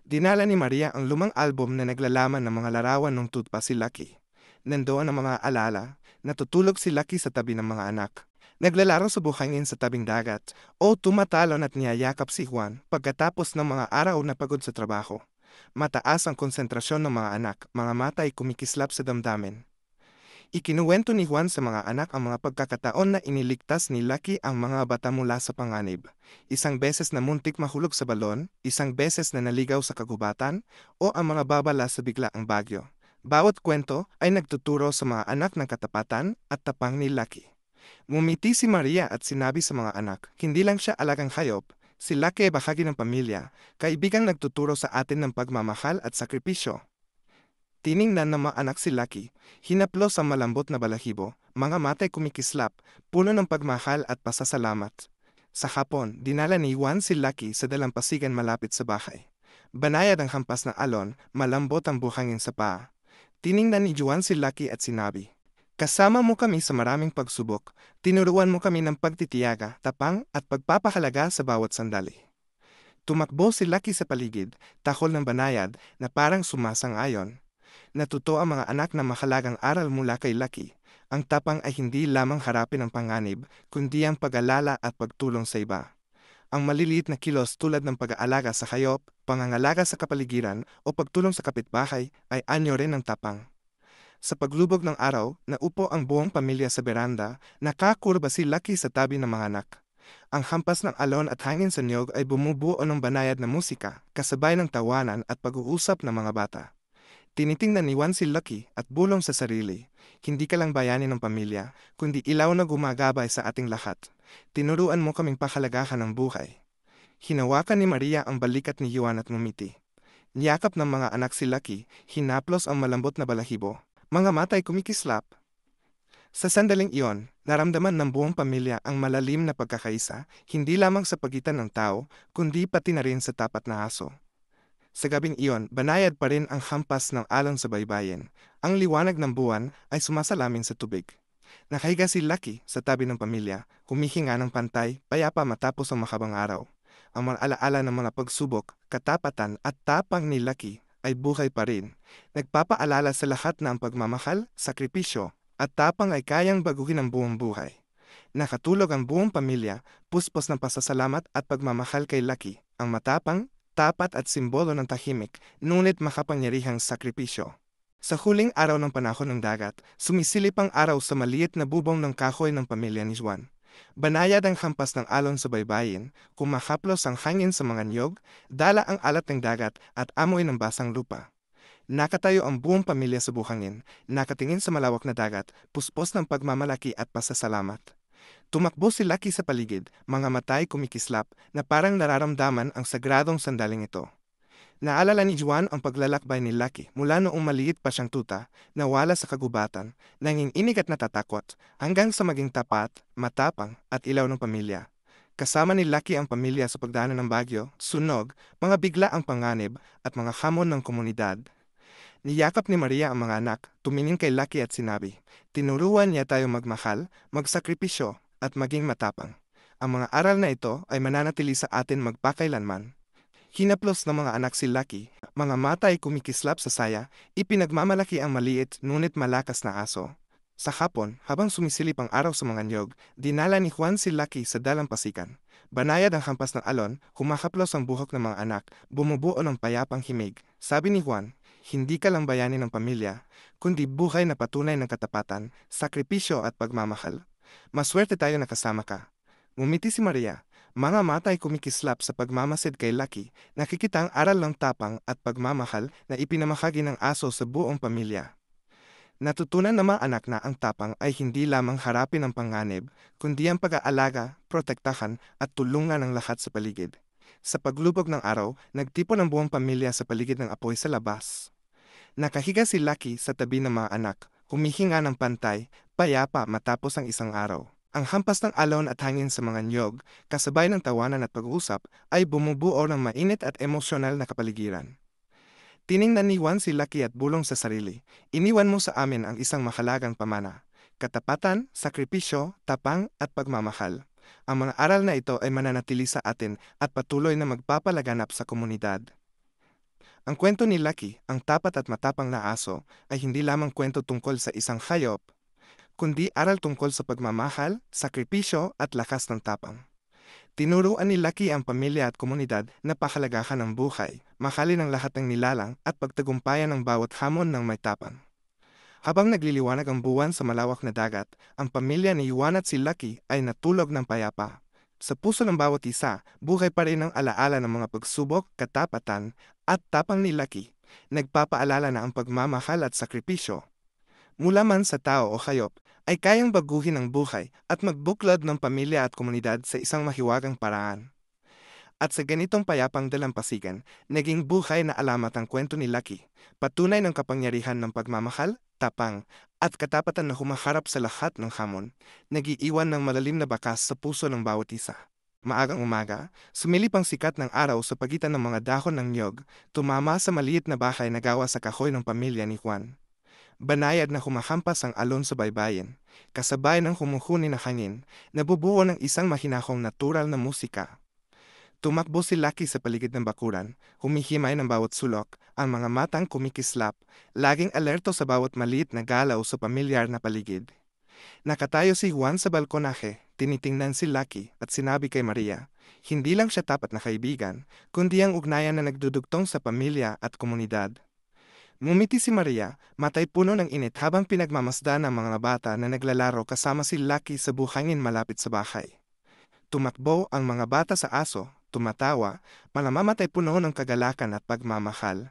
Dinala ni Maria ang lumang album na naglalaman ng mga larawan nung tutpa si Lucky. Nandoon ang mga alala, natutulog si Lucky sa tabi ng mga anak. Naglalaro sa buhangin sa tabing dagat, o tumatalon at niyayakap si Juan pagkatapos ng mga araw na pagod sa trabaho. Mataas ang konsentrasyon ng mga anak, mga mata ay kumikislap sa damdamin. Ikinuwento ni Juan sa mga anak ang mga pagkakataon na iniligtas ni Lucky ang mga bata mula sa panganib. Isang beses na muntik mahulog sa balon, isang beses na naligaw sa kagubatan, o ang mga babala sa biglaang bagyo. Bawat kwento ay nagtuturo sa mga anak ng katapatan at tapang ni Lucky. Ngumiti si Maria at sinabi sa mga anak, hindi lang siya alagang hayop, si Lucky ay bahagi ng pamilya, kaibigang nagtuturo sa atin ng pagmamahal at sakripisyo. Tiningnan ng mga anak si Lucky, hinaplos ang malambot na balahibo, mga mata'y kumikislap, puno ng pagmahal at pasasalamat. Sa hapon, dinala ni Juan si Lucky sa dalampasigan malapit sa bahay. Banayad ang hampas ng alon, malambot ang buhangin sa paa. Tiningnan ni Juan si Lucky at sinabi, kasama mo kami sa maraming pagsubok, tinuruan mo kami ng pagtitiyaga, tapang at pagpapahalaga sa bawat sandali. Tumakbo si Lucky sa paligid, tahol ng banayad na parang sumasang-ayon. Natuto ang mga anak na mahalagang aral mula kay Lucky. Ang tapang ay hindi lamang harapin ang panganib, kundi ang pag-alala at pagtulong sa iba. Ang maliliit na kilos tulad ng pag-aalaga sa hayop, pangangalaga sa kapaligiran o pagtulong sa kapitbahay ay anyo rin ng tapang. Sa paglubog ng araw, naupo ang buong pamilya sa beranda, nakakurba si Lucky sa tabi ng mga anak. Ang hampas ng alon at hangin sa niyog ay bumubuo ng banayad na musika, kasabay ng tawanan at pag-uusap ng mga bata. Tinitingnan ni Juan si Lucky at bulong sa sarili, hindi ka lang bayani ng pamilya, kundi ilaw na gumagabay sa ating lahat. Tinuruan mo kaming pahalagahan ng buhay. Hinawakan ni Maria ang balikat ni Juan at ngumiti. Niyakap ng mga anak si Lucky, hinaplos ang malambot na balahibo, mga mata'y kumikislap. Sa sandaling iyon, naramdaman ng buong pamilya ang malalim na pagkakaisa, hindi lamang sa pagitan ng tao, kundi pati na rin sa tapat na aso. Sa gabing iyon, banayad pa rin ang hampas ng alon sa baybayin. Ang liwanag ng buwan ay sumasalamin sa tubig. Nakahiga si Lucky sa tabi ng pamilya, humihinga ng pantay, payapa matapos ang mahabang araw. Ang mga alaala ng mga pagsubok, katapatan at tapang ni Lucky ay buhay pa rin. Nagpapaalala sa lahat na ang pagmamahal, sakripisyo, at tapang ay kayang baguhin ang buong buhay. Nakatulog ang buong pamilya, puspos ng pasasalamat at pagmamahal kay Lucky, ang matapang, tapat at simbolo ng tahimik, ngunit makapangyarihang sakripisyo. Sa huling araw ng panahon ng dagat, sumisilip ang araw sa maliit na bubong ng kahoy ng pamilya ni Juan. Banayad ang hampas ng alon sa baybayin, kumahaplos ang hangin sa mga niyog, dala ang alat ng dagat at amoy ng basang lupa. Nakatayo ang buong pamilya sa buhangin, nakatingin sa malawak na dagat, puspos ng pagmamalaki at pasasalamat. Tumakbo si Lucky sa paligid, mga mata'y kumikislap na parang nararamdaman ang sagradong sandaling ito. Naalala ni Juan ang paglalakbay ni Lucky mula noong maliit pa siyang tuta, nawala sa kagubatan, nanginginig at natatakot, hanggang sa maging tapat, matapang at ilaw ng pamilya. Kasama ni Lucky ang pamilya sa pagdaanan ng bagyo, sunog, mga bigla ang panganib at mga hamon ng komunidad. Niyakap ni Maria ang mga anak, tumingin kay Lucky at sinabi, tinuruan niya tayo magmahal, magsakripisyo, at maging matapang. Ang mga aral na ito ay mananatili sa atin magpakailanman. Hinaplos ng mga anak si Lucky, mga mata ay kumikislap sa saya, ipinagmamalaki ang maliit ngunit malakas na aso. Sa hapon, habang sumisilip ang araw sa mga niyog, dinala ni Juan si Lucky sa dalampasigan. Banayad ang hampas ng alon, humakaplos ang buhok ng mga anak, bumubuo ng payapang himig. Sabi ni Juan, hindi ka lang bayani ng pamilya, kundi buhay na patunay ng katapatan, sakripisyo at pagmamahal. Maswerte tayo na kasama ka. Ngumiti si Maria, mga mata ay kumikislap sa pagmamasid kay Lucky, nakikita ang aral ng tapang at pagmamahal na ipinamahagi ng aso sa buong pamilya. Natutunan ng mga anak na ang tapang ay hindi lamang harapin ang panganib, kundi ang pag-aalaga, protektahan at tulungan ng lahat sa paligid. Sa paglubog ng araw, nagtipon ang buong pamilya sa paligid ng apoy sa labas. Nakahiga si Lucky sa tabi ng mga anak, humihinga ng pantay, payapa matapos ang isang araw. Ang hampas ng alon at hangin sa mga niyog, kasabay ng tawanan at pag-uusap, ay bumubuo ng mainit at emosyonal na kapaligiran. Tiningnan ni Juan si Lucky at bulong sa sarili, iniwan mo sa amin ang isang mahalagang pamana, katapatan, sakripisyo, tapang at pagmamahal. Ang mga aral na ito ay mananatili sa atin at patuloy na magpapalaganap sa komunidad. Ang kwento ni Lucky, ang tapat at matapang na aso, ay hindi lamang kwento tungkol sa isang hayop, kundi aral tungkol sa pagmamahal, sakripisyo at lakas ng tapang. Tinuruan ni Lucky ang pamilya at komunidad na pahalagahan ang buhay, mahalin ang lahat ng nilalang at pagtagumpayan ang bawat hamon ng may tapang. Habang nagliliwanag ang buwan sa malawak na dagat, ang pamilya ni Juan at si Lucky ay natulog ng payapa. Sa puso ng bawat isa, buhay pa rin ang alaala ng mga pagsubok, katapatan, at tapang ni Lucky. Nagpapaalala na ang pagmamahal at sakripisyo, mula man sa tao o hayop, ay kayang baguhin ang buhay at magbuklod ng pamilya at komunidad sa isang mahiwagang paraan. At sa ganitong payapang dalampasigan, naging buhay na alamat ang kwento ni Lucky, patunay ng kapangyarihan ng pagmamahal, tapang, at katapatan na humaharap sa lahat ng hamon, nagiiwan ng malalim na bakas sa puso ng bawat isa. Maagang umaga, sumilip ang sikat ng araw sa pagitan ng mga dahon ng niyog, tumama sa maliit na bahay na gawa sa kahoy ng pamilya ni Juan. Banayad na humahampas ang alon sa baybayin, kasabay ng humuhuni na hangin, nabubuo ng isang mahinahong natural na musika. Tumakbo si Lucky sa paligid ng bakuran, humihimay ng bawat sulok, ang mga matang kumikislap, laging alerto sa bawat maliit na galaw sa pamilyar na paligid. Nakatayo si Juan sa balkonahe, tinitingnan si Lucky at sinabi kay Maria, hindi lang siya tapat na kaibigan, kundi ang ugnayan na nagdudugtong sa pamilya at komunidad. Ngumiti si Maria, matay puno ng init habang pinagmamasdan ng mga bata na naglalaro kasama si Lucky sa buhangin malapit sa bahay. Tumakbo ang mga bata sa aso, tumatawa, malamamatay puno ng kagalakan at pagmamahal.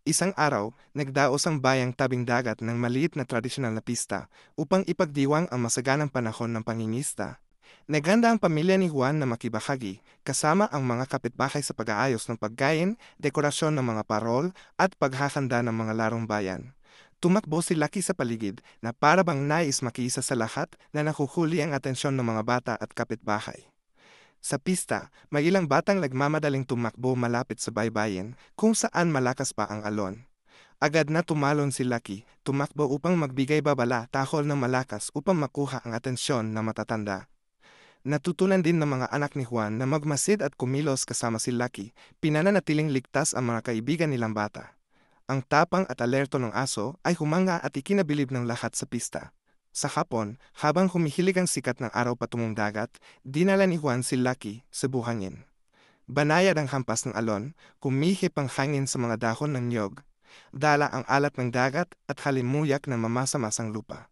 Isang araw, nagdaos ang bayang tabing dagat ng maliit na tradisyonal na pista upang ipagdiwang ang masaganang panahon ng pangingista. Naghanda ang pamilya ni Juan na makibahagi, kasama ang mga kapitbahay sa pag-aayos ng pagkain, dekorasyon ng mga parol, at paghahanda ng mga larong bayan. Tumakbo si Lucky sa paligid na para bang nais makiisa sa lahat na nakuhuli ang atensyon ng mga bata at kapitbahay. Sa pista, may ilang batang nagmamadaling tumakbo malapit sa baybayin kung saan malakas pa ang alon. Agad na tumalon si Lucky, tumakbo upang magbigay babala tahol ng malakas upang makuha ang atensyon ng matatanda. Natutunan din ng mga anak ni Juan na magmasid at kumilos kasama si Lucky, pinananatiling ligtas ang mga kaibigan nilang bata. Ang tapang at alerto ng aso ay humanga at ikinabilib ng lahat sa pista. Sa hapon, habang humihilig ang sikat ng araw patungong dagat, dinala ni Juan si Lucky sa buhangin. Banayad ang hampas ng alon, kumihip ang hangin sa mga dahon ng niyog, dala ang alat ng dagat at halimuyak ng mamasa-masang lupa.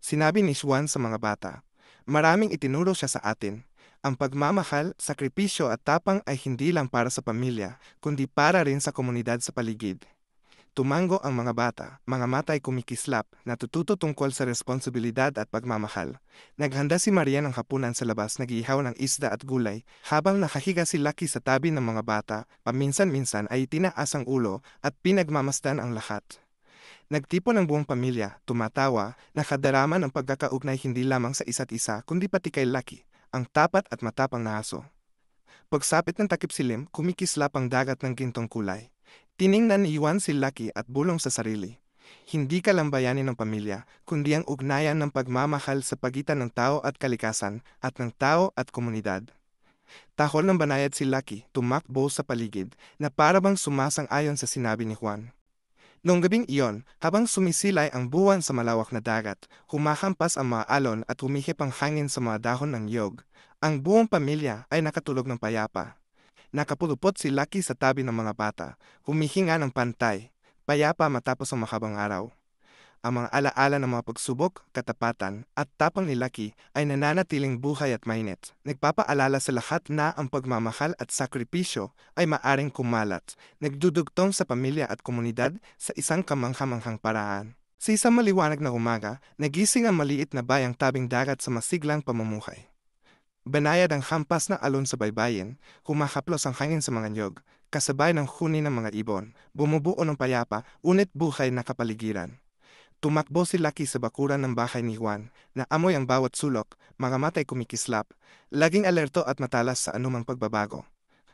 Sinabi ni Juan sa mga bata, maraming itinuro siya sa atin. Ang pagmamahal, sakripisyo at tapang ay hindi lang para sa pamilya, kundi para rin sa komunidad sa paligid. Tumango ang mga bata, mga matay kumikislap, natututo tungkol sa responsibilidad at pagmamahal. Naghanda si Maria ng hapunan sa labas, nag-ihaw ng isda at gulay, habang nakahiga si Lucky sa tabi ng mga bata, paminsan-minsan ay tinaas ang ulo at pinagmamasdan ang lahat. Nagtipon ang buong pamilya, tumatawa, nakadarama ng pagkakaugnay hindi lamang sa isa't isa kundi pati kay Lucky, ang tapat at matapang na aso. Pagsapit ng takip silim, kumikislap ang dagat ng gintong kulay. Tiningnan ni Juan si Lucky at bulong sa sarili. Hindi ka lang bayani ng pamilya, kundi ang ugnayan ng pagmamahal sa pagitan ng tao at kalikasan at ng tao at komunidad. Tahol ng banayad si Lucky, tumakbo sa paligid na para bang sumasang-ayon sa sinabi ni Juan. Noong gabing iyon, habang sumisilay ang buwan sa malawak na dagat, humahampas ang mga alon at humihip ang hangin sa mga dahon ng niyog, ang buong pamilya ay nakatulog ng payapa. Nakapulupot si Lucky sa tabi ng mga bata, humihinga ng pantay, payapa matapos ang mahabang araw. Ang mga alaala ng mga pagsubok, katapatan, at tapang ni Lucky ay nananatiling buhay at mainit. Nagpapaalala sa lahat na ang pagmamahal at sakripisyo ay maaring kumalat, nagdudugtong sa pamilya at komunidad sa isang kamanghamanghang paraan. Sa isang maliwanag na umaga, nagising ang maliit na bayang tabing dagat sa masiglang pamumuhay. Banayad ang hampas ng alon sa baybayin, humahaplos ang hangin sa mga niyog, kasabay ng huni ng mga ibon, bumubuo ng payapa, unit buhay na kapaligiran. Tumakbo si Lucky sa bakuran ng bahay ni Juan, na amoy ang bawat sulok, mga matay kumikislap, laging alerto at matalas sa anumang pagbabago.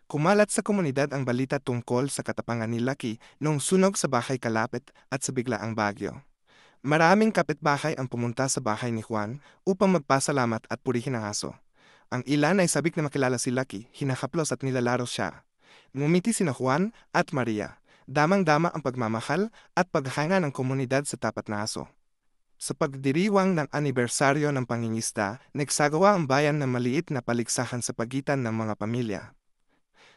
Kumalat sa komunidad ang balita tungkol sa katapangan ni Lucky noong sunog sa bahay kalapit at sa biglaang bagyo. Maraming kapitbahay ang pumunta sa bahay ni Juan upang magpasalamat at purihin ang aso. Ang ilan ay sabik na makilala si Lucky, hinahaplos at nilalaro siya. Ngumiti sina Juan at Maria, damang-dama ang pagmamahal at paghanga ng komunidad sa tapat na aso. Sa pagdiriwang ng anibersaryo ng pangingisda, nagsagawa ang bayan ng maliit na paligsahan sa pagitan ng mga pamilya.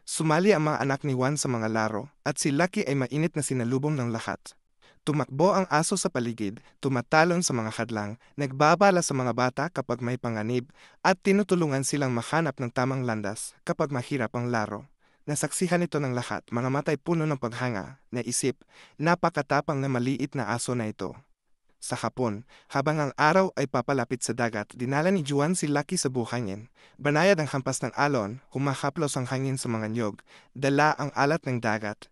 Sumali ang mga anak ni Juan sa mga laro, at si Lucky ay mainit na sinalubong ng lahat. Tumakbo ang aso sa paligid, tumatalon sa mga hadlang, nagbabala sa mga bata kapag may panganib, at tinutulungan silang mahanap ng tamang landas kapag mahirap ang laro. Nasaksihan ito ng lahat, mga matay puno ng paghanga, naisip, napakatapang na maliit na aso na ito. Sa hapon, habang ang araw ay papalapit sa dagat, dinala ni Juan si Lucky sa buhangin. Banayad ang hampas ng alon, humahaplos ang hangin sa mga niyog, dala ang alat ng dagat.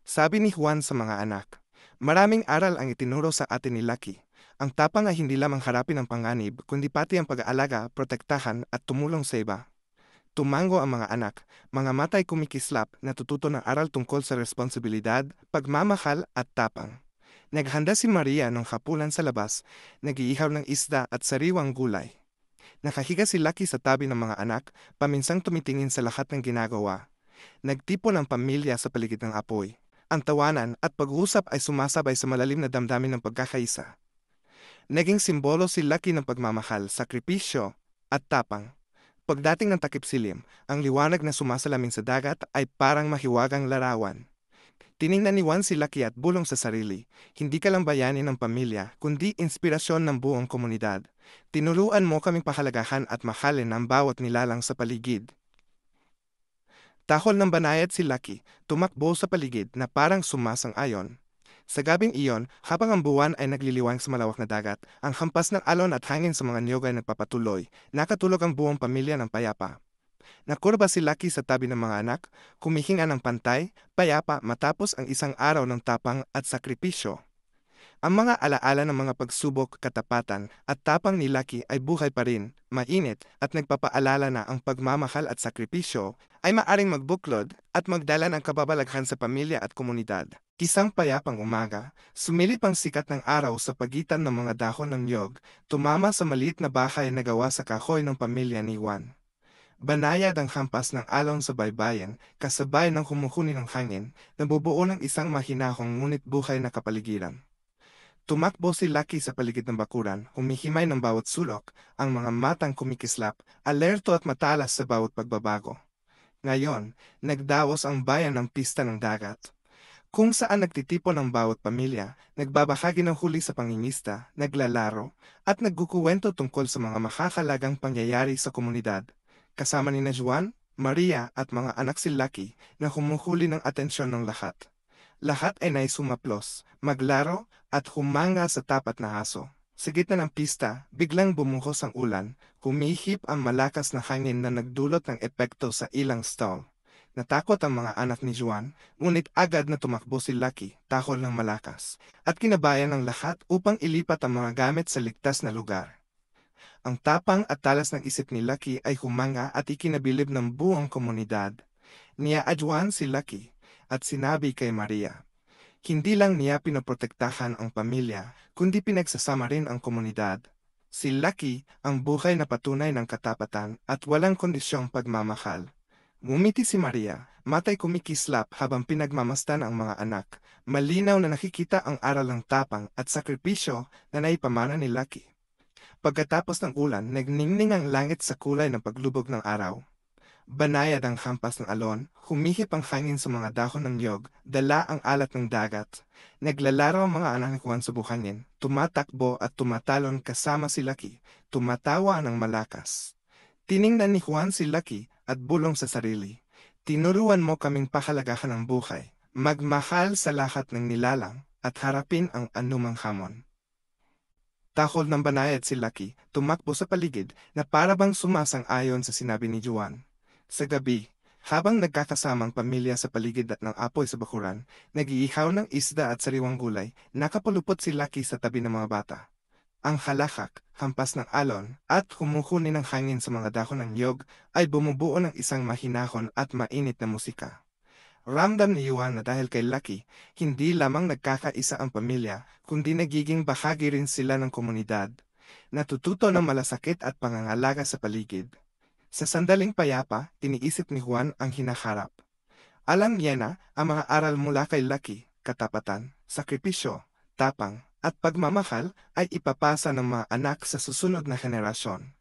Sabi ni Juan sa mga anak, maraming aral ang itinuro sa atin ni Lucky. Ang tapang ay hindi lamang harapin ang panganib, kundi pati ang pag-aalaga, protektahan at tumulong sa iba. Tumango ang mga anak, mga matay kumikislap, natututo ng aral tungkol sa responsibilidad, pagmamahal at tapang. Naghanda si Maria ng hapunan sa labas, nag-iihaw ng isda at sariwang gulay. Nakahiga si Lucky sa tabi ng mga anak, paminsang tumitingin sa lahat ng ginagawa. Nagtipon ang pamilya sa paligid ng apoy. Ang tawanan at pag-uusap ay sumasabay sa malalim na damdamin ng pagkakaisa. Naging simbolo si Lucky ng pagmamahal, sakripisyo at tapang. Pagdating ng takip silim, ang liwanag na sumasalamin sa dagat ay parang mahiwagang larawan. Tiningnan ni Juan si Lucky at bulong sa sarili, hindi ka lang bayani ng pamilya, kundi inspirasyon ng buong komunidad. Tinuruan mo kaming pahalagahan at mahalin ang bawat nilalang sa paligid. Tahol ng banayad si Lucky, tumakbo sa paligid na parang sumasang-ayon. Sa gabing iyon, habang ang buwan ay nagliliwang sa malawak na dagat, ang hampas ng alon at hangin sa mga niyog ay nagpapatuloy, nakatulog ang buong pamilya ng payapa. Nakurba si Lucky sa tabi ng mga anak, humihinga ng pantay, payapa matapos ang isang araw ng tapang at sakripisyo. Ang mga alaala ng mga pagsubok, katapatan, at tapang ni Lucky ay buhay pa rin, mainit, at nagpapaalala na ang pagmamahal at sakripisyo ay maaring magbuklod at magdala ng kababalaghan sa pamilya at komunidad. Isang payapang umaga, sumilip ang sikat ng araw sa pagitan ng mga dahon ng niyog, tumama sa maliit na bahay na gawa sa kahoy ng pamilya ni Juan. Banayad ang hampas ng alon sa baybayin, kasabay ng humuhuni ng hangin, nabubuo ng isang mahinahong ngunit buhay na kapaligiran. Tumakbo si Lucky sa paligid ng bakuran, humihimay ng bawat sulok, ang mga matang kumikislap, alerto at matalas sa bawat pagbabago. Ngayon, nagdaos ang bayan ng pista ng dagat, kung saan nagtitipon ang bawat pamilya, nagbabahagi ng huli sa pangingista, naglalaro, at nagkukuwento tungkol sa mga makakalagang pangyayari sa komunidad. Kasama ni Juan, Maria at mga anak si Lucky na humuhuli ng atensyon ng lahat. Lahat ay naisumaplos, maglaro, at humanga sa tapat na aso. Sa gitna ng pista, biglang bumuhos ang ulan, humihip ang malakas na hangin na nagdulot ng epekto sa ilang stall. Natakot ang mga anak ni Juan, ngunit agad na tumakbo si Lucky, tahol ng malakas, at kinabayan ng lahat upang ilipat ang mga gamit sa ligtas na lugar. Ang tapang at talas ng isip ni Lucky ay humanga at ikinabilib ng buong komunidad. Niya-adjuan si Lucky, at sinabi kay Maria, hindi lang niya pinoprotektahan ang pamilya, kundi pinagsasama rin ang komunidad. Si Lucky ang buhay na patunay ng katapatan at walang kondisyong pagmamahal. Ngumiti si Maria, matay kumikislap habang pinagmamasdan ang mga anak. Malinaw na nakikita ang aral ng tapang at sakripisyo na naipamana ni Lucky. Pagkatapos ng ulan, nagningning ang langit sa kulay ng paglubog ng araw. Banayad ang hampas ng alon, humihip ang hangin sa mga dahon ng niyog, dala ang alat ng dagat. Naglalaro ang mga anak ni Juan sa buhangin, tumatakbo at tumatalon kasama si Lucky, tumatawa ng malakas. Tiningnan ni Juan si Lucky at bulong sa sarili, tinuruan mo kaming pahalagahan ng buhay, magmahal sa lahat ng nilalang, at harapin ang anumang hamon. Tahol ng banayad si Lucky, tumakbo sa paligid na parabang sumasang-ayon sa sinabi ni Juan. Sa gabi, habang nagkakasamang pamilya sa paligid ng apoy sa bakuran, nag-iihaw ng isda at sariwang gulay, nakapulupot si Lucky sa tabi ng mga bata. Ang halakak, hampas ng alon, at humuhuni ng hangin sa mga dahon ng niyog ay bumubuo ng isang mahinahon at mainit na musika. Ramdam ni Juan na dahil kay Lucky, hindi lamang nagkakaisa ang pamilya, kundi nagiging bahagi rin sila ng komunidad. Natututo ng malasakit at pangangalaga sa paligid. Sa sandaling payapa, iniisip ni Juan ang hinaharap. Alam niya na ang mga aral mula kay Lucky, katapatan, sakripisyo, tapang, at pagmamahal ay ipapasa ng mga anak sa susunod na henerasyon.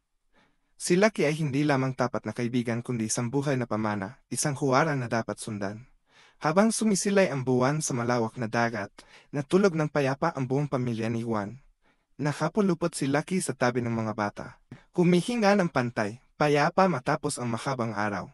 Si Lucky ay hindi lamang tapat na kaibigan kundi isang buhay na pamana, isang huwaran na dapat sundan. Habang sumisilay ang buwan sa malawak na dagat, natulog ng payapa ang buong pamilya ni Juan. Nakapulupot si Lucky sa tabi ng mga bata. Humihinga ng pantay, payapa matapos ang mahabang araw.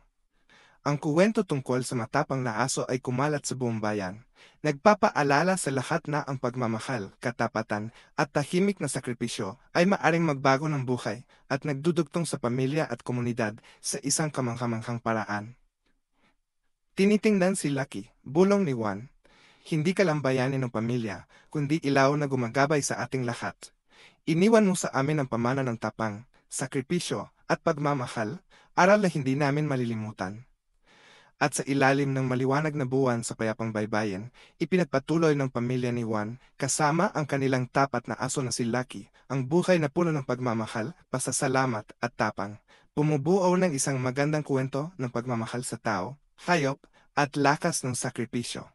Ang kuwento tungkol sa matapang na aso ay kumalat sa buong bayan. Nagpapaalala sa lahat na ang pagmamahal, katapatan, at tahimik na sakripisyo ay maaring magbago ng buhay at nagdudugtong sa pamilya at komunidad sa isang kamanghamanghang paraan. Tinitingnan si Lucky, bulong ni Juan. Hindi ka lang bayani ng pamilya, kundi ilaw na gumagabay sa ating lahat. Iniwan mo sa amin ang pamana ng tapang, sakripisyo, at pagmamahal, aral na hindi namin malilimutan. At sa ilalim ng maliwanag na buwan sa payapang baybayin, ipinagpatuloy ng pamilya ni Juan, kasama ang kanilang tapat na aso na si Lucky, ang buhay na puno ng pagmamahal, pasasalamat at tapang. Bumubuo ng isang magandang kwento ng pagmamahal sa tao, hayop, at lakas ng sakripisyo.